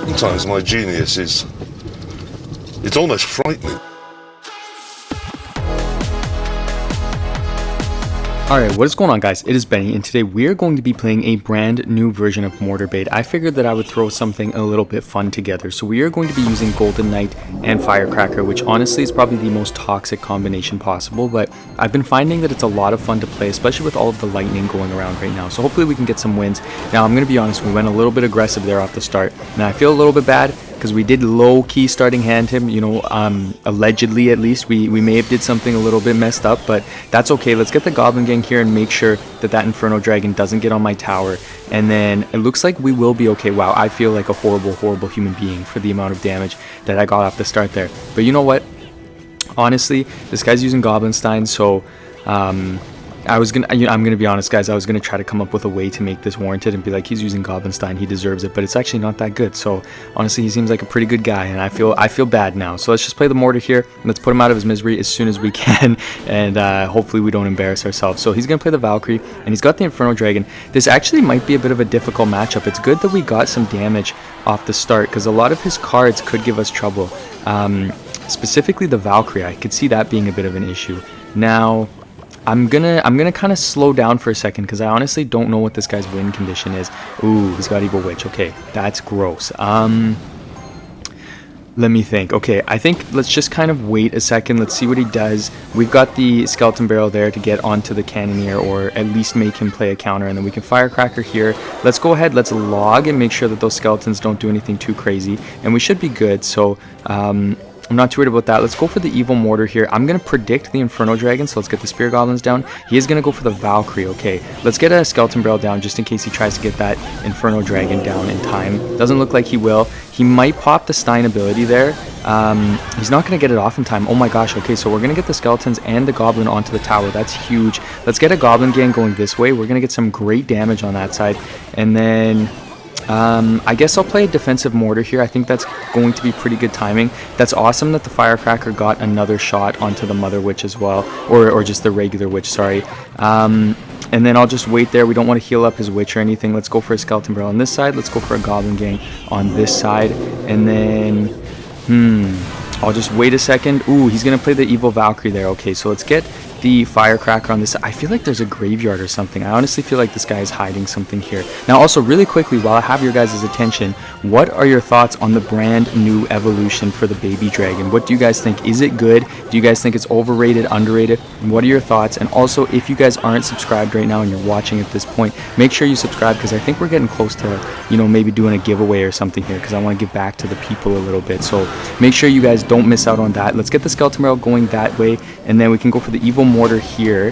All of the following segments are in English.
Sometimes my genius is, it's almost frightening. Alright, what is going on, guys? It is Benny, and today we are going to be playing a brand new version of Mortarbait. I figured that I would throw something a little bit fun together. So we are going to be using Golden Knight and Firecracker, which honestly is probably the most toxic combination possible, but I've been finding that it's a lot of fun to play, especially with all of the lightning going around right now. So hopefully we can get some wins. Now, I'm going to be honest, we went a little bit aggressive there off the start, and I feel a little bit bad because we did low-key starting hand him, you know, allegedly at least. We may have did something a little bit messed up, but that's okay. Let's get the Goblin Gang here and make sure that that Inferno Dragon doesn't get on my tower. And then it looks like we will be okay. Wow, I feel like a horrible, horrible human being for the amount of damage that I got off the start there. But you know what? Honestly, this guy's using Goblinstein, so I'm gonna be honest, guys. I was gonna try to come up with a way to make this warranted and be like, he's using Goblinstein, he deserves it, but it's actually not that good. So honestly, he seems like a pretty good guy, and I feel bad now. So let's just play the Mortar here, and let's put him out of his misery as soon as we can, and hopefully we don't embarrass ourselves. So he's gonna play the Valkyrie, and he's got the Inferno Dragon. This actually might be a bit of a difficult matchup. It's good that we got some damage off the start, because a lot of his cards could give us trouble. Specifically the Valkyrie, I could see that being a bit of an issue. Now, I'm gonna kind of slow down for a second because I honestly don't know what this guy's win condition is. Ooh, he's got Evil Witch. Okay, that's gross. Let me think. Okay, I think let's just kind of wait a second. Let's see what he does. We've got the Skeleton Barrel there to get onto the Cannoneer, or at least make him play a counter, and then we can Firecracker here. Let's go ahead, let's log and make sure that those skeletons don't do anything too crazy, and we should be good. So I'm not too worried about that. Let's go for the Evil Mortar here. I'm going to predict the Inferno Dragon, so let's get the Spear Goblins down. He is going to go for the Valkyrie. Okay, let's get a Skeleton Barrel down just in case he tries to get that Inferno Dragon down in time. Doesn't look like he will. He might pop the Stein ability there. He's not going to get it off in time. Oh my gosh, okay, so we're going to get the Skeletons and the Goblin onto the tower. That's huge. Let's get a Goblin Gang going this way. We're going to get some great damage on that side. And then I guess I'll play a defensive Mortar here. I think that's going to be pretty good timing. That's awesome that the Firecracker got another shot onto the Mother Witch as well, or just the regular Witch, sorry. And then I'll just wait there. We don't want to heal up his Witch or anything. Let's go for a Skeleton Barrel on this side. Let's go for a Goblin Gang on this side. And then, I'll just wait a second. Ooh, he's going to play the Evil Valkyrie there. Okay, so let's get the Firecracker on this side. I feel like there's a graveyard or something. I honestly feel like this guy is hiding something here. Now, also, really quickly, while I have your guys' attention, what are your thoughts on the brand new evolution for the Baby Dragon? What do you guys think? Is it good? Do you guys think it's overrated, underrated? What are your thoughts? And also, if you guys aren't subscribed right now and you're watching at this point, make sure you subscribe, because I think we're getting close to, you know, maybe doing a giveaway or something here, because I want to give back to the people a little bit. So make sure you guys don't miss out on that. Let's get the Skeleton Barrel going that way, and then we can go for the Evil Mortar here.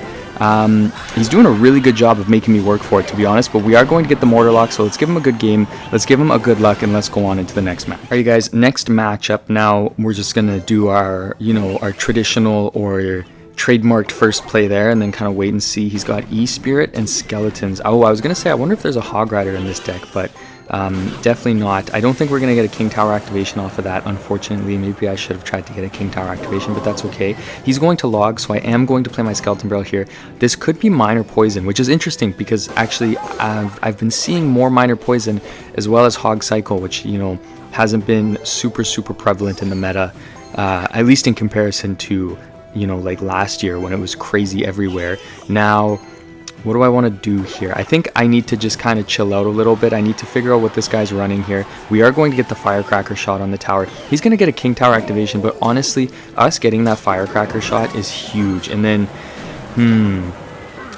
He's doing a really good job of making me work for it, to be honest, but we are going to get the Mortar lock, so let's give him a good game, let's give him a good luck, and let's go on into the next match. Alright guys, next matchup. Now we're just gonna do our, you know, our traditional or trademarked first play there, and then kind of wait and see. He's got E-Spirit and Skeletons. Oh, I was gonna say, I wonder if there's a Hog Rider in this deck, but definitely not. I don't think we're going to get a King Tower activation off of that, unfortunately. Maybe I should have tried to get a King Tower activation, but that's okay. He's going to log, so I am going to play my Skeleton Barrel here. This could be Minor Poison, which is interesting because actually I've been seeing more Minor Poison as well as Hog Cycle, which, you know, hasn't been super prevalent in the meta, at least in comparison to, you know, like last year when it was crazy everywhere. Now, what do I want to do here? I think I need to just kind of chill out a little bit. I need to figure out what this guy's running here. We are going to get the Firecracker shot on the tower. He's going to get a King Tower activation, but honestly, us getting that Firecracker shot is huge. And then,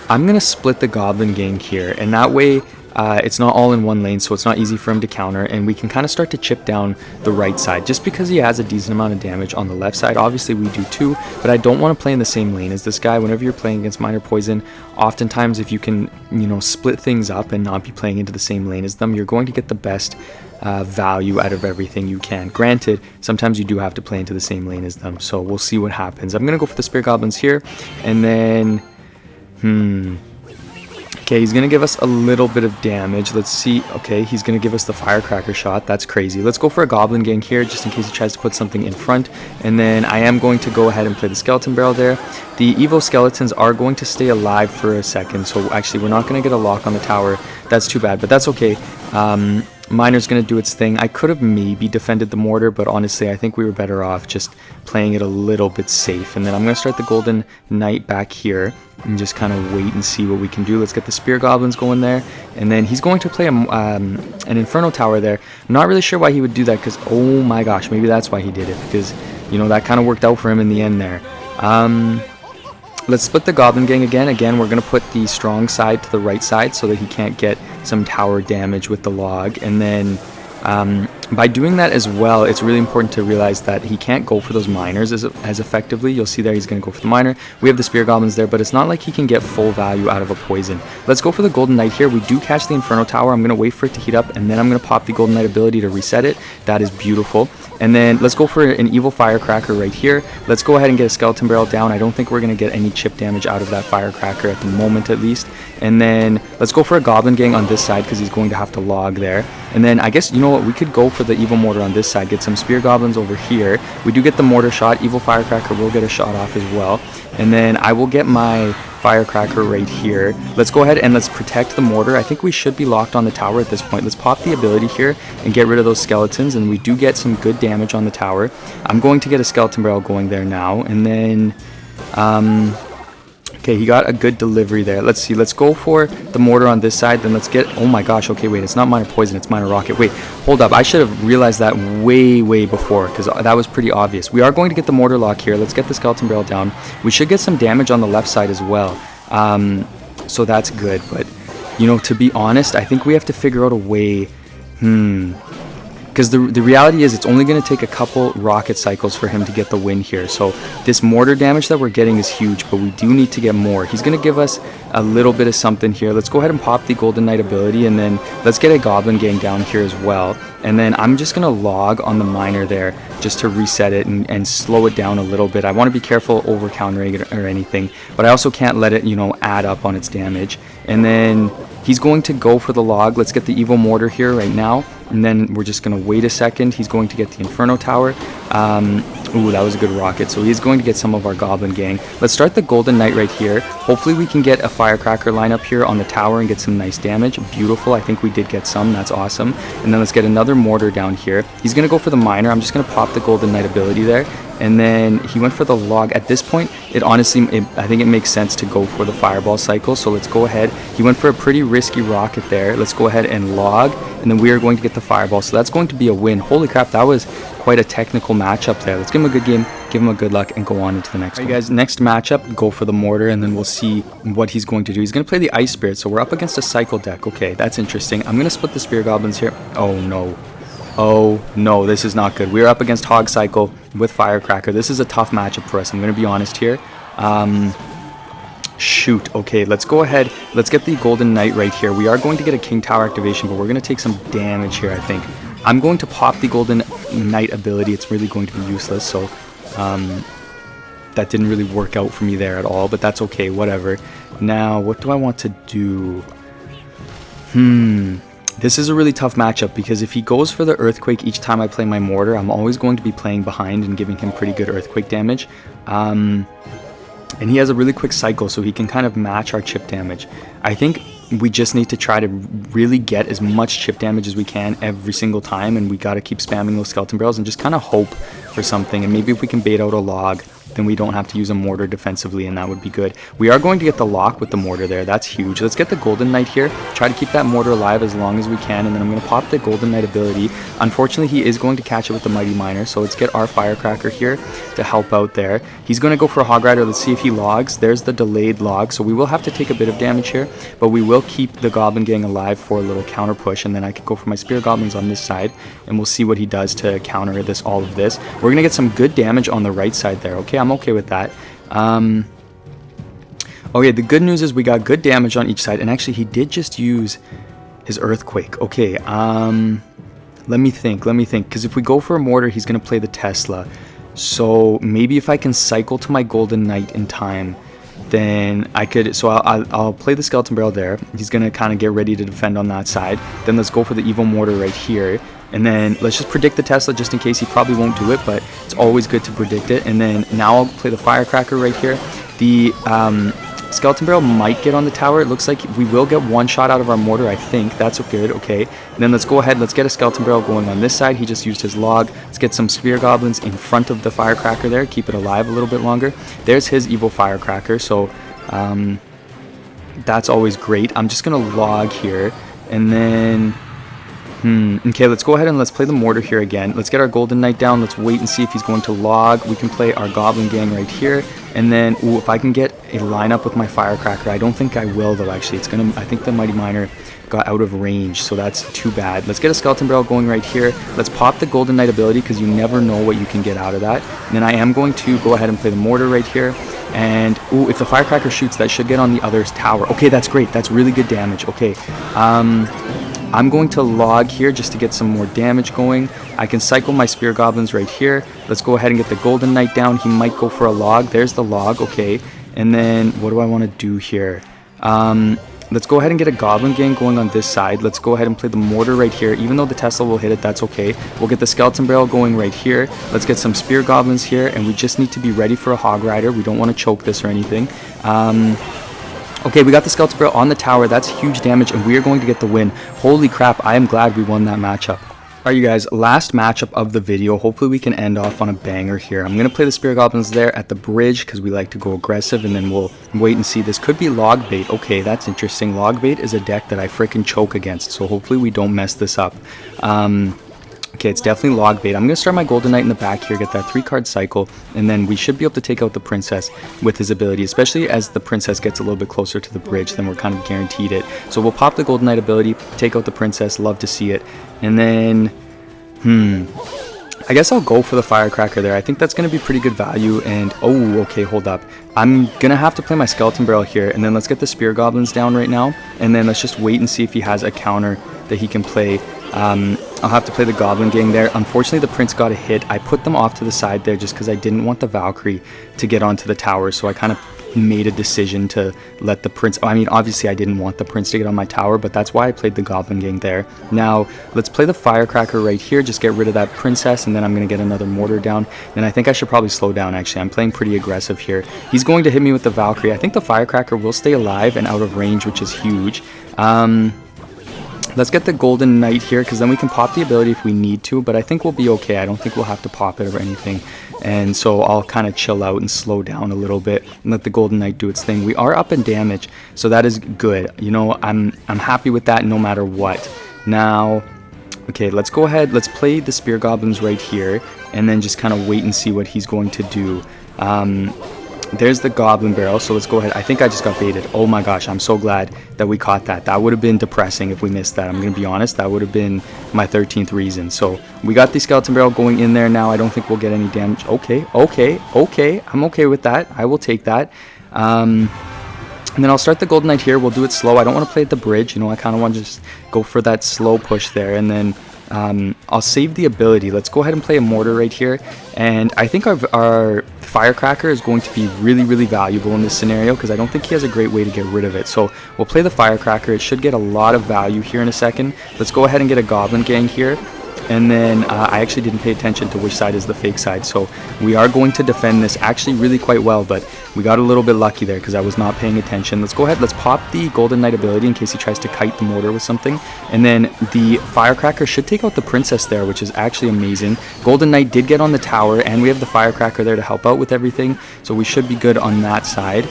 I'm going to split the Goblin Gang here, and that way it's not all in one lane, so it's not easy for him to counter, and we can kind of start to chip down the right side. Just because he has a decent amount of damage on the left side, obviously we do too, but I don't want to play in the same lane as this guy. Whenever you're playing against Minor Poison, oftentimes if you can, you know, split things up and not be playing into the same lane as them, you're going to get the best value out of everything you can. Granted, sometimes you do have to play into the same lane as them, so we'll see what happens. I'm going to go for the Spear Goblins here, and then, okay, he's going to give us a little bit of damage. Let's see. Okay, he's going to give us the Firecracker shot. That's crazy. Let's go for a Goblin Gang here, just in case he tries to put something in front. And then I am going to go ahead and play the Skeleton Barrel there. The Evo Skeletons are going to stay alive for a second, so actually we're not going to get a lock on the tower. That's too bad, but that's okay. Miner's going to do its thing. I could have maybe defended the mortar, but honestly, I think we were better off just playing it a little bit safe. And then I'm going to start the golden knight back here and just kind of wait and see what we can do. Let's get the spear goblins going there. And then he's going to play an inferno tower there. I'm not really sure why he would do that because, oh my gosh, maybe that's why he did it. Because, you know, that kind of worked out for him in the end there. Let's split the goblin gang again. Again, we're going to put the strong side to the right side so that he can't get some tower damage with the log. And then by doing that as well, it's really important to realize that he can't go for those miners as effectively. You'll see there he's going to go for the miner. We have the spear goblins there, but it's not like he can get full value out of a poison. Let's go for the golden knight here. We do catch the inferno tower. I'm going to wait for it to heat up, and then I'm going to pop the golden knight ability to reset it. That is beautiful. And then let's go for an evil firecracker right here. Let's go ahead and get a skeleton barrel down. I don't think we're going to get any chip damage out of that firecracker at the moment, at least. And then let's go for a goblin gang on this side because he's going to have to log there. And then I guess, you know what, we could go for the evil mortar on this side, get some spear goblins over here. We do get the mortar shot. Evil firecracker will get a shot off as well. And then I will get my firecracker right here. Let's go ahead and let's protect the mortar. I think we should be locked on the tower at this point. Let's pop the ability here and get rid of those skeletons, and we do get some good damage on the tower. I'm going to get a skeleton barrel going there now, and then okay, he got a good delivery there. Let's see, let's go for the mortar on this side, then let's get, oh my gosh, okay, wait, it's not minor poison, it's minor rocket. Wait, hold up, I should have realized that way before, because that was pretty obvious. We are going to get the mortar lock here. Let's get the skeleton barrel down. We should get some damage on the left side as well, so that's good. But you know, to be honest, I think we have to figure out a way, because the reality is it's only going to take a couple rocket cycles for him to get the win here. So this mortar damage that we're getting is huge, but we do need to get more. He's going to give us a little bit of something here. Let's go ahead and pop the golden knight ability, and then let's get a goblin gang down here as well. And then I'm just going to log on the miner there just to reset it and slow it down a little bit. I want to be careful over countering it or anything, but I also can't let it, you know, add up on its damage. And then he's going to go for the log. Let's get the evil mortar here right now. And then we're just going to wait a second. He's going to get the inferno tower. Ooh, that was a good rocket. So he's going to get some of our goblin gang. Let's start the golden knight right here. Hopefully we can get a firecracker lineup here on the tower and get some nice damage. Beautiful. I think we did get some. That's awesome. And then let's get another mortar down here. He's going to go for the miner. I'm just going to pop the golden knight ability there. And then he went for the log. At this point, it honestly, I think it makes sense to go for the fireball cycle. So let's go ahead. He went for a pretty risky rocket there. Let's go ahead and log. And then we are going to get the fireball. So that's going to be a win. Holy crap, that was quite a technical matchup there. Let's give him a good game, give him a good luck, and go on into the next one. All right, guys, next matchup, go for the mortar, and then we'll see what he's going to do. He's going to play the ice spirit. So we're up against a cycle deck. Okay, that's interesting. I'm going to split the spear goblins here. Oh, no. Oh no, this is not good. We're up against Hog Cycle with Firecracker. This is a tough matchup for us, I'm going to be honest here. Shoot, okay, let's go ahead. Let's get the Golden Knight right here. We are going to get a King Tower activation, but we're going to take some damage here, I think. I'm going to pop the Golden Knight ability. It's really going to be useless, so that didn't really work out for me there at all, but that's okay, whatever. Now, what do I want to do? This is a really tough matchup because if he goes for the Earthquake each time I play my Mortar, I'm always going to be playing behind and giving him pretty good Earthquake damage. And he has a really quick cycle, so he can kind of match our chip damage. I think we just need to try to really get as much chip damage as we can every single time, and we got to keep spamming those skeleton barrels and just kind of hope for something. And maybe if we can bait out a log, then we don't have to use a mortar defensively, and that would be good. We are going to get the lock with the mortar there. That's huge. Let's get the Golden Knight here. Try to keep that mortar alive as long as we can, and then I'm going to pop the Golden Knight ability. Unfortunately, he is going to catch it with the Mighty Miner, so let's get our Firecracker here to help out there. He's going to go for a Hog Rider. Let's see if he logs. There's the delayed log, so we will have to take a bit of damage here, but we will keep the Goblin Gang alive for a little counter push, and then I can go for my Spear Goblins on this side, and we'll see what he does to counter all of this. We're going to get some good damage on the right side there. Okay, I'm okay with that. Okay, the good news is we got good damage on each side, and actually he did just use his Earthquake. Okay, let me think, because if we go for a Mortar, he's going to play the Tesla. So maybe if I can cycle to my Golden Knight in time, then I could, so I'll play the Skeleton Barrel there. He's going to kind of get ready to defend on that side. Then let's go for the Evil Mortar right here. And then let's just predict the Tesla just in case. He probably won't do it, but it's always good to predict it. And then now I'll play the Firecracker right here. The Skeleton Barrel might get on the tower. It looks like we will get one shot out of our mortar, I think. That's good, okay. And then let's go ahead, let's get a Skeleton Barrel going on this side. He just used his log. Let's get some Spear Goblins in front of the Firecracker there, keep it alive a little bit longer. There's his evil Firecracker, so that's always great. I'm just gonna log here, and then okay, let's go ahead and let's play the mortar here again. Let's get our Golden Knight down. Let's wait and see if he's going to log. We can play our Goblin Gang right here, and then if I can get a lineup with my Firecracker. I don't think I will though. Actually, I think the Mighty Miner got out of range, so that's too bad. Let's get a Skeleton Barrel going right here. Let's pop the Golden Knight ability, because you never know what you can get out of that. And then I am going to go ahead and play the mortar right here. And if the Firecracker shoots, that should get on the other's tower. Okay, that's great. That's really good damage. Okay, I'm going to log here just to get some more damage going. I can cycle my Spear Goblins right here. Let's go ahead and get the Golden Knight down. He might go for a log. There's the log. Okay, and then what do I want to do here? Let's go ahead and get a Goblin Gang going on this side. Let's go ahead and play the mortar right here. Even though the Tesla will hit it, that's okay. We'll get the Skeleton Barrel going right here. Let's get some Spear Goblins here, and we just need to be ready for a Hog Rider. We don't want to choke this or anything. Okay, we got the Skeleton Barrel on the tower. That's huge damage, and we are going to get the win. Holy crap, I am glad we won that matchup. Alright, you guys, last matchup of the video. Hopefully we can end off on a banger here. I'm going to play the Spear Goblins there at the bridge, because we like to go aggressive, and then we'll wait and see. This could be Logbait. Okay, that's interesting. Logbait is a deck that I freaking choke against, so hopefully we don't mess this up. Okay, it's definitely Logbait. I'm going to start my Golden Knight in the back here, get that 3-card cycle, and then we should be able to take out the Princess with his ability, especially as the Princess gets a little bit closer to the bridge, then we're kind of guaranteed it. So we'll pop the Golden Knight ability, take out the Princess, love to see it, and then, I guess I'll go for the Firecracker there. I think that's going to be pretty good value, and, oh, okay, hold up. I'm going to have to play my Skeleton Barrel here, and then let's get the Spear Goblins down right now, and then let's just wait and see if he has a counter that he can play. I'll have to play the Goblin Gang there. Unfortunately, the Prince got a hit. I put them off to the side there just because I didn't want the Valkyrie to get onto the tower, so I kind of made a decision to let the Prince... I mean, obviously I didn't want the Prince to get on my tower, but that's why I played the Goblin Gang there. Now, let's play the Firecracker right here, just get rid of that Princess, and then I'm going to get another Mortar down. Then I think I should probably slow down, actually. I'm playing pretty aggressive here. He's going to hit me with the Valkyrie. I think the Firecracker will stay alive and out of range, which is huge. Let's get the Golden Knight here, because then we can pop the ability if we need to, but I think we'll be okay. I don't think we'll have to pop it or anything. And so I'll kind of chill out and slow down a little bit and let the Golden Knight do its thing. We are up in damage, so that is good. You know, I'm happy with that no matter what. Now, okay, let's go ahead. Let's play the Spear Goblins right here, and then just kind of wait and see what he's going to do. There's the Goblin Barrel, so let's go ahead. I think I just got baited. Oh my gosh, I'm so glad that we caught that. That would have been depressing if we missed that. I'm going to be honest, that would have been my 13th reason. So we got the Skeleton Barrel going in there now. I don't think we'll get any damage. Okay. I'm okay with that. I will take that. And then I'll start the Golden Knight here. We'll do it slow. I don't want to play at the bridge. You know, I kind of want to just go for that slow push there. And then I'll save the ability. Let's go ahead and play a Mortar right here. And I think our Firecracker is going to be really, really valuable in this scenario, because I don't think he has a great way to get rid of it. So we'll play the Firecracker. It should get a lot of value here in a second. Let's go ahead and get a Goblin Gang here. And then I actually didn't pay attention to which side is the fake side, so we are going to defend this actually really quite well, but we got a little bit lucky there because I was not paying attention. Let's go ahead, let's pop the Golden Knight ability in case he tries to kite the Mortar with something, and then the Firecracker should take out the Princess there, which is actually amazing. Golden Knight did get on the tower, and we have the Firecracker there to help out with everything, so we should be good on that side.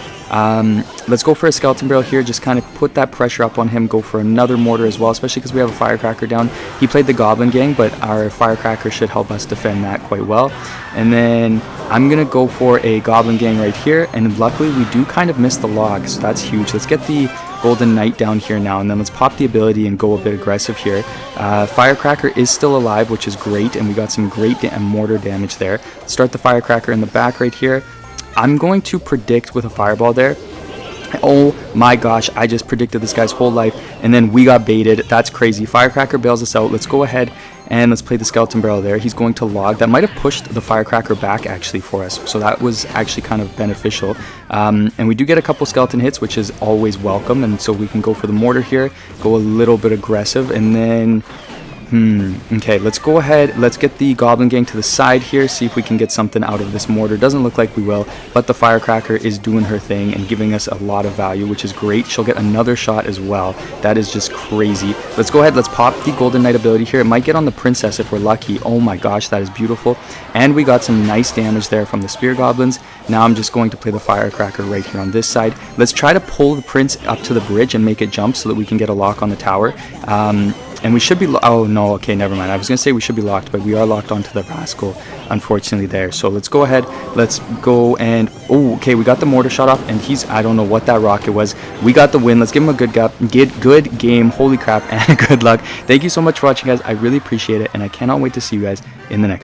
Let's go for a Skeleton Barrel here, just kind of put that pressure up on him, go for another Mortar as well, especially because we have a Firecracker down. He played the Goblin Gang, but our Firecracker should help us defend that quite well. And then I'm going to go for a Goblin Gang right here, and luckily we do kind of miss the log, so that's huge. Let's get the Golden Knight down here now, and then let's pop the ability and go a bit aggressive here. Firecracker is still alive, which is great, and we got some great Mortar damage there. Let's start the Firecracker in the back right here. I'm going to predict with a Fireball there. Oh my gosh, I just predicted this guy's whole life, and then we got baited. That's crazy. Firecracker bails us out. Let's go ahead and let's play the Skeleton Barrel there. He's going to log. That might have pushed the Firecracker back actually for us, so that was actually kind of beneficial. And we do get a couple skeleton hits, which is always welcome, and so we can go for the Mortar here, go a little bit aggressive, and then Okay, let's go ahead. Let's get the Goblin Gang to the side here, see if we can get something out of this mortar. Doesn't look like we will, but the Firecracker is doing her thing and giving us a lot of value, which is great. She'll get another shot as well. That is just crazy. Let's go ahead. Let's pop the Golden Knight ability here. It might get on the Princess if we're lucky. Oh my gosh, that is beautiful. And we got some nice damage there from the Spear Goblins. Now I'm just going to play the Firecracker right here on this side. Let's try to pull the Prince up to the bridge and make it jump so that we can get a lock on the tower. And we should be, oh no, okay, never mind. I was going to say we should be locked, but we are locked onto the Rascal, unfortunately, there. So let's go ahead, let's go and, oh, okay, we got the mortar shot off, and he's, I don't know what that rocket was. We got the win. Let's give him a good game, holy crap, and good luck. Thank you so much for watching, guys. I really appreciate it, and I cannot wait to see you guys in the next